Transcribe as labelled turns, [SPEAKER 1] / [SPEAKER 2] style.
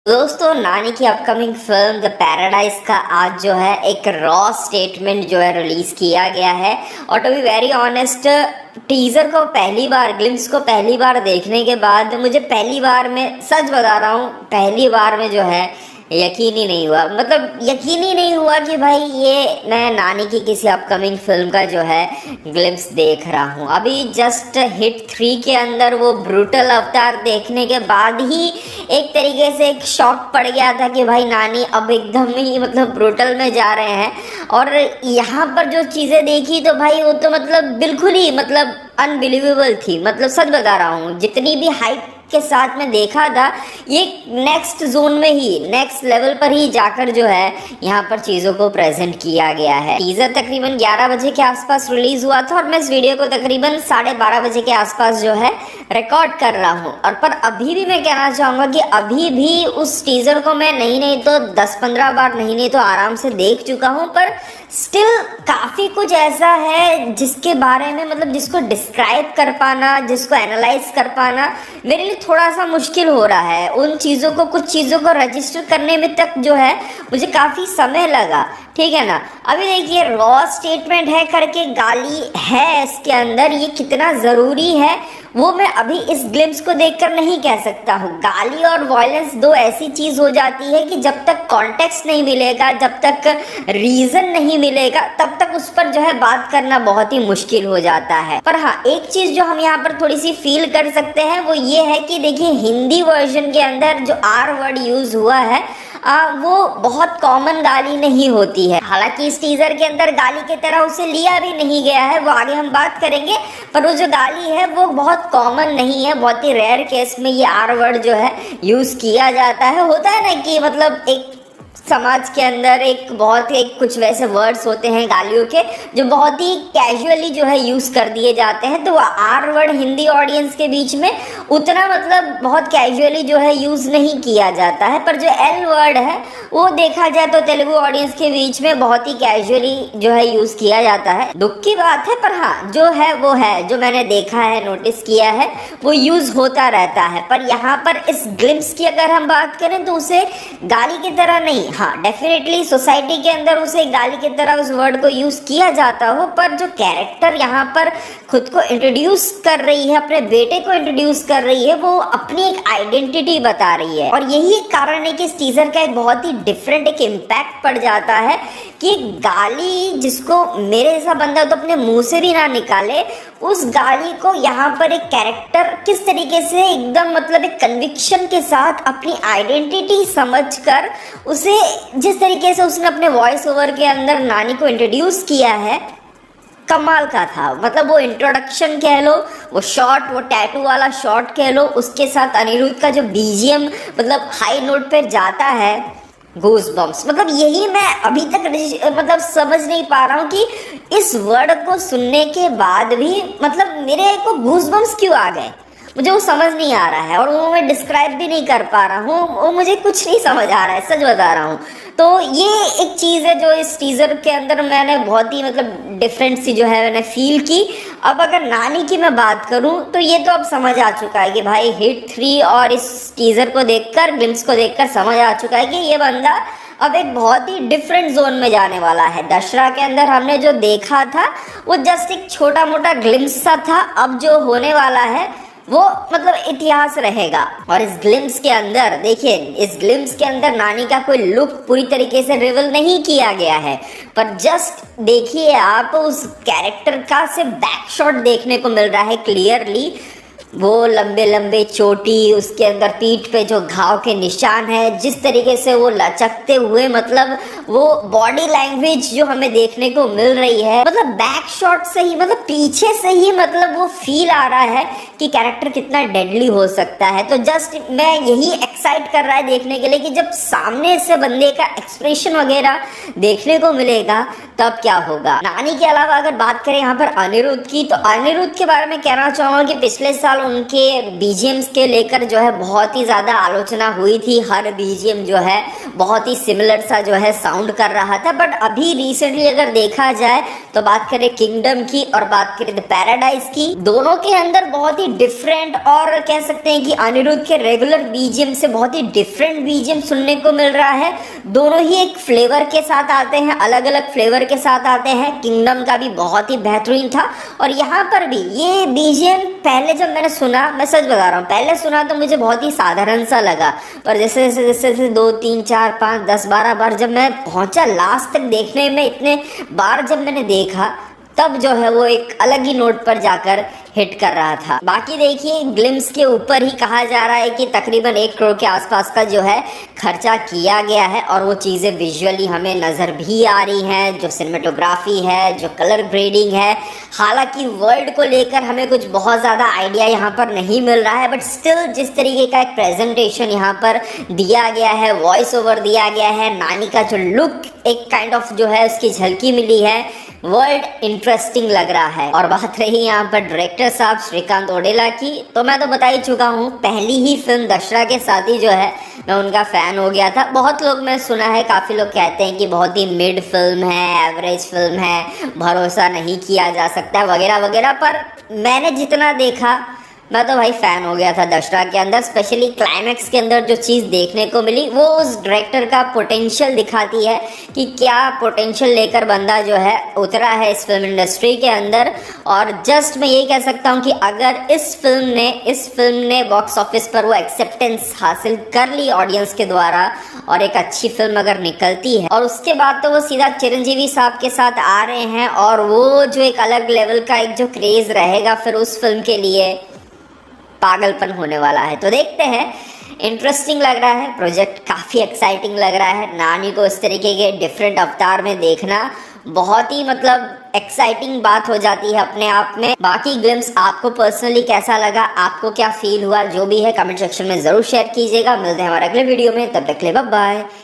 [SPEAKER 1] दोस्तों, नानी की अपकमिंग फिल्म द पैराडाइज का आज जो है एक रॉ स्टेटमेंट जो है रिलीज किया गया है। और to be very honest, teaser को पहली बार, ग्लिम्स को पहली बार देखने के बाद मुझे पहली बार में, सच बता रहा हूँ, पहली बार में जो है यकीन ही नहीं हुआ। मतलब यकीन ही नहीं हुआ कि भाई ये मैं नानी की किसी अपकमिंग फिल्म का जो है ग्लिम्स देख रहा हूँ। अभी जस्ट हिट 3 के अंदर वो ब्रूटल अवतार देखने के बाद ही एक तरीके से एक शॉक पड़ गया था कि भाई नानी अब एकदम ही मतलब ब्रूटल में जा रहे हैं। और यहाँ पर जो चीज़ें देखी तो भाई वो तो मतलब बिल्कुल ही मतलब अनबिलीवेबल थी। मतलब सच बता रहा हूँ, जितनी भी हाइप के साथ में देखा था, ये नेक्स्ट जोन में ही, नेक्स्ट लेवल पर ही जाकर जो है यहाँ पर चीज़ों को प्रेजेंट किया गया है। टीजर तकरीबन 11 बजे के आसपास रिलीज हुआ था और मैं इस वीडियो को तकरीबन 12:30 बजे के आसपास जो है रिकॉर्ड कर रहा हूँ। और पर अभी भी मैं कहना चाहूँगा कि अभी भी उस टीजर को मैं नहीं तो 10-15 बार नहीं तो आराम से देख चुका हूँ, पर स्टिल काफ़ी कुछ ऐसा है जिसके बारे में, मतलब जिसको डिस्क्राइब कर पाना, जिसको एनालाइज कर पाना मेरे लिए थोड़ा सा मुश्किल हो रहा है। उन चीज़ों को, कुछ चीज़ों को रजिस्टर करने में तक जो है मुझे काफ़ी समय लगा, ठीक है ना। अभी देखिए, रॉ स्टेटमेंट है करके गाली है इसके अंदर, ये कितना ज़रूरी है वो मैं अभी इस ग्लिम्स को देखकर नहीं कह सकता हूँ। गाली और वॉयलेंस दो ऐसी चीज़ हो जाती है कि जब तक कॉन्टेक्स्ट नहीं मिलेगा, जब तक रीज़न नहीं मिलेगा, तब तक उस पर जो है बात करना बहुत ही मुश्किल हो जाता है। पर हाँ, एक चीज़ जो हम यहाँ पर थोड़ी सी फील कर सकते हैं वो ये है कि देखिए, हिंदी वर्जन के अंदर जो आर वर्ड यूज़ हुआ है वो बहुत कॉमन गाली नहीं होती है। हालांकि इस टीजर के अंदर गाली की तरह उसे लिया भी नहीं गया है, वो आगे हम बात करेंगे, पर वो जो गाली है वो बहुत कॉमन नहीं है। बहुत ही रेयर केस में ये आर वर्ड जो है यूज किया जाता है। होता है ना कि मतलब एक समाज के अंदर एक कुछ वैसे वर्ड्स होते हैं गालियों के जो बहुत ही कैजुअली जो है यूज़ कर दिए जाते हैं, तो वो आर वर्ड हिंदी ऑडियंस के बीच में उतना मतलब बहुत कैजुअली जो है यूज़ नहीं किया जाता है। पर जो एल वर्ड है वो देखा जाए तो तेलुगु ऑडियंस के बीच में बहुत ही कैजुअली जो है यूज़ किया जाता है। दुख की बात है, पर हाँ जो है वो है, जो मैंने देखा है, नोटिस किया है, वो यूज़ होता रहता है। पर यहाँ पर इस ग्लिम्स की अगर हम बात करें तो उसे गाली की तरह नहीं, हाँ डेफिनेटली सोसाइटी के अंदर उसे गाली की तरह उस वर्ड को यूज किया जाता हो, पर जो कैरेक्टर यहाँ पर खुद को इंट्रोड्यूस कर रही है, अपने बेटे को इंट्रोड्यूस कर रही है, वो अपनी एक आइडेंटिटी बता रही है। और यही एक कारण है कि इस टीजर का एक बहुत ही डिफरेंट एक इम्पैक्ट पड़ जाता है कि गाली जिसको मेरे जैसा बंदा तो अपने मुंह से भी ना निकाले, उस गाली को यहाँ पर एक कैरेक्टर किस तरीके से एकदम मतलब एक कन्विक्शन के साथ अपनी आइडेंटिटी समझकर उसे जिस तरीके से उसने अपने वॉइस ओवर के अंदर नानी को इंट्रोड्यूस किया है, कमाल का था। मतलब वो इंट्रोडक्शन कह लो, वो शॉट, वो टैटू वाला शॉट कह लो, उसके साथ अनिरुद्ध का जो बीजीएम मतलब हाई नोट पे जाता है, गूज बम्स। मतलब यही मैं अभी तक मतलब समझ नहीं पा रहा हूँ कि इस वर्ड को सुनने के बाद भी मतलब मेरे को गूज बम्स क्यों आ गए, मुझे वो समझ नहीं आ रहा है। और वो मैं डिस्क्राइब भी नहीं कर पा रहा हूँ, वो मुझे कुछ नहीं समझ आ रहा है, सच बता रहा हूँ। तो ये एक चीज़ है जो इस टीज़र के अंदर मैंने बहुत ही मतलब डिफरेंट सी जो है मैंने फील की। अब अगर नानी की मैं बात करूँ तो ये तो अब समझ आ चुका है कि भाई हिट 3 और इस टीज़र को देखकर, ग्लिम्स को देखकर समझ आ चुका है कि ये बंदा अब एक बहुत ही डिफरेंट जोन में जाने वाला है। दशहरा के अंदर हमने जो देखा था वो जस्ट एक छोटा मोटा ग्लिम्स सा था, अब जो होने वाला है वो मतलब इतिहास रहेगा। और इस ग्लिम्स के अंदर देखिए, इस ग्लिम्स के अंदर नानी का कोई लुक पूरी तरीके से रिवील नहीं किया गया है, पर जस्ट देखिए आप, उस कैरेक्टर का से बैक शॉट देखने को मिल रहा है क्लियरली। वो लंबे लंबे चोटी, उसके अंदर पीठ पे जो घाव के निशान है, जिस तरीके से वो लचकते हुए, मतलब वो बॉडी लैंग्वेज जो हमें देखने को मिल रही है, मतलब बैक शॉट से ही, मतलब पीछे से ही मतलब वो फील आ रहा है कि कैरेक्टर कितना डेडली हो सकता है। तो जस्ट मैं यही एक्साइट कर रहा है देखने के लिए कि जब सामने से बंदे का एक्सप्रेशन वगैरह देखने को मिलेगा तब क्या होगा। नानी के अलावा अगर बात करें यहाँ पर अनिरुद्ध की, तो अनिरुद्ध के बारे में कहना चाहूँगा कि पिछले साल उनके बीजीएम्स के लेकर जो है बहुत ही ज़्यादा आलोचना हुई थी। हर बीजीएम जो है बहुत ही सिमिलर सा जो है साउंड कर रहा था। बट अभी रिसेंटली अगर देखा जाए तो बात करें किंगडम की और बात करें द पैराडाइज की, दोनों के अंदर बहुत ही डिफरेंट और कह सकते हैं कि अनिरुद्ध के रेगुलर बीजीएम से बहुत ही डिफरेंट बीजीएम सुनने को मिल रहा है। दोनों ही एक फ्लेवर के साथ आते हैं, अलग अलग फ्लेवर के साथ आते हैं। किंगडम का भी बहुत ही बेहतरीन था और यहाँ पर भी ये बीजीएम पहले जब मैंने सुना, मैं सच बता रहा हूँ, पहले सुना तो मुझे बहुत ही साधारण सा लगा, पर जैसे जैसे जैसे जैसे 2 3 4 5 10 12 बार जब मैं पहुंचा लास्ट तक देखने में, इतने बार जब मैंने देखा, तब जो है वो एक अलग ही नोट पर जाकर हिट कर रहा था। बाकी देखिए ग्लिम्स के ऊपर ही कहा जा रहा है कि तकरीबन 1 करोड़ के आसपास का जो है खर्चा किया गया है और वो चीज़ें विजुअली हमें नज़र भी आ रही हैं, जो सिनेमेटोग्राफी है, जो कलर ग्रेडिंग है। हालांकि वर्ल्ड को लेकर हमें कुछ बहुत ज़्यादा आइडिया यहाँ पर नहीं मिल रहा है, बट स्टिल जिस तरीके का एक प्रेजेंटेशन यहाँ पर दिया गया है, वॉइस ओवर दिया गया है, नानी का जो लुक एक काइंड ऑफ जो है उसकी झलकी मिली है, वर्ल्ड इंटरेस्टिंग लग रहा है। और बात रही यहाँ पर डायरेक्टर साहब श्रीकांत ओडेला की, तो मैं तो बता ही चुका हूँ, पहली ही फिल्म दशहरा के साथ ही जो है मैं उनका फ़ैन हो गया था। बहुत लोग, मैं सुना है काफ़ी लोग कहते हैं कि बहुत ही मिड फिल्म है, एवरेज फिल्म है, भरोसा नहीं किया जा सकता वगैरह वगैरह, पर मैंने जितना देखा मैं तो भाई फ़ैन हो गया था दशहरा के अंदर। स्पेशली क्लाइमैक्स के अंदर जो चीज़ देखने को मिली वो उस डायरेक्टर का पोटेंशियल दिखाती है कि क्या पोटेंशियल लेकर बंदा जो है उतरा है इस फिल्म इंडस्ट्री के अंदर। और जस्ट मैं यही कह सकता हूँ कि अगर इस फिल्म ने बॉक्स ऑफिस पर वो एक्सेप्टेंस हासिल कर ली ऑडियंस के द्वारा और एक अच्छी फिल्म अगर निकलती है, और उसके बाद तो वो सीधा चिरंजीवी साहब के साथ आ रहे हैं और वो जो एक अलग लेवल का एक जो क्रेज़ रहेगा फिर उस फिल्म के लिए, पागलपन होने वाला है। तो देखते हैं, इंटरेस्टिंग लग रहा है प्रोजेक्ट, काफ़ी एक्साइटिंग लग रहा है। नानी को इस तरीके के डिफरेंट अवतार में देखना बहुत ही मतलब एक्साइटिंग बात हो जाती है अपने आप में। बाकी ग्लिम्स आपको पर्सनली कैसा लगा, आपको क्या फील हुआ, जो भी है कमेंट सेक्शन में ज़रूर शेयर कीजिएगा। मिलते हैं हमारे अगले वीडियो में, तब तक के लिए बाय बाय।